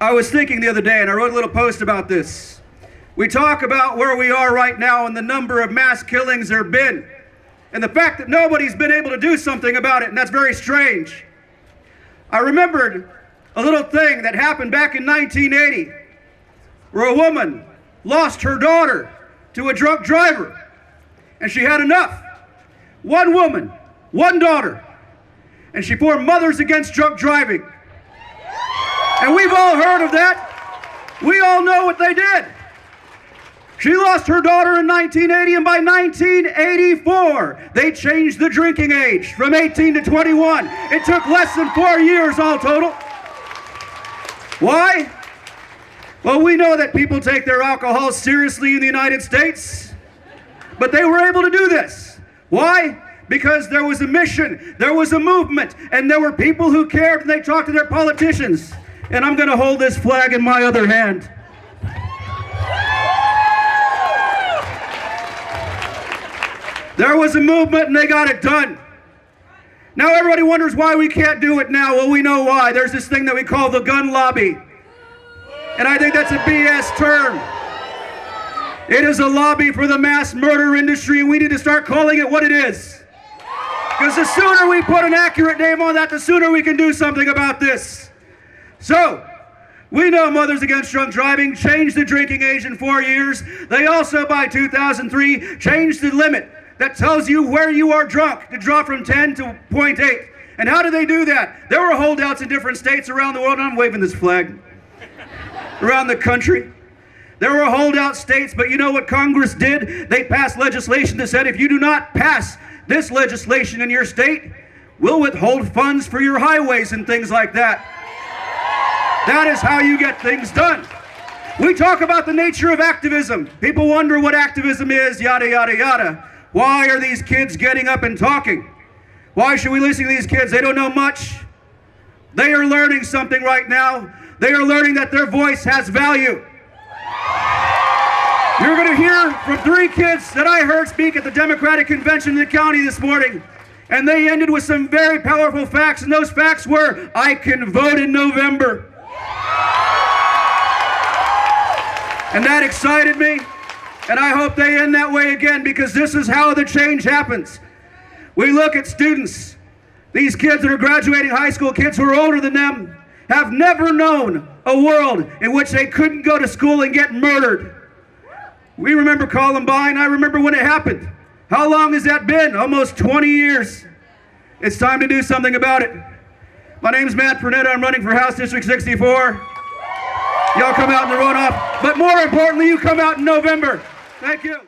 I was thinking the other day, and I wrote a little post about this. We talk about where we are right now and the number of mass killings there have been, and the fact that nobody's been able to do something about it, and that's very strange. I remembered a little thing that happened back in 1980, where a woman lost her daughter to a drunk driver, and she had enough. One woman, one daughter, and she formed Mothers Against Drunk Driving. And we've all heard of that. We all know what they did. She lost her daughter in 1980, and by 1984, they changed the drinking age from 18 to 21. It took less than 4 years all total. Why? Well, we know that people take their alcohol seriously in the United States, but they were able to do this. Why? Because there was a mission, there was a movement, and there were people who cared, and they talked to their politicians. And I'm going to hold this flag in my other hand. There was a movement and they got it done. Now everybody wonders why we can't do it now. Well, we know why. There's this thing that we call the gun lobby. And I think that's a BS term. It is a lobby for the mass murder industry, and we need to start calling it what it is. Because the sooner we put an accurate name on that, the sooner we can do something about this. So, we know Mothers Against Drunk Driving changed the drinking age in 4 years. They also, by 2003, changed the limit that tells you where you are drunk to drop from 10 to 0.8. And how did they do that? There were holdouts in different states around the world, and I'm waving this flag, around the country. There were holdout states, but you know what Congress did? They passed legislation that said if you do not pass this legislation in your state, we'll withhold funds for your highways and things like that. That is how you get things done. We talk about the nature of activism. People wonder what activism is, yada, yada, yada. Why are these kids getting up and talking? Why should we listen to these kids? They don't know much. They are learning something right now. They are learning that their voice has value. You're going to hear from 3 kids that I heard speak at the Democratic Convention in the county this morning. And they ended with some very powerful facts, and those facts were, I can vote in November. And that excited me, and I hope they end that way again, because this is how the change happens. We look at students, these kids that are graduating high school, kids who are older than them, have never known a world in which they couldn't go to school and get murdered. We remember Columbine. I remember when it happened. How long has that been? Almost 20 years. It's time to do something about it. My name's Mat Pruneda. I'm running for House District 64. Y'all come out in the runoff, but more importantly, you come out in November. Thank you.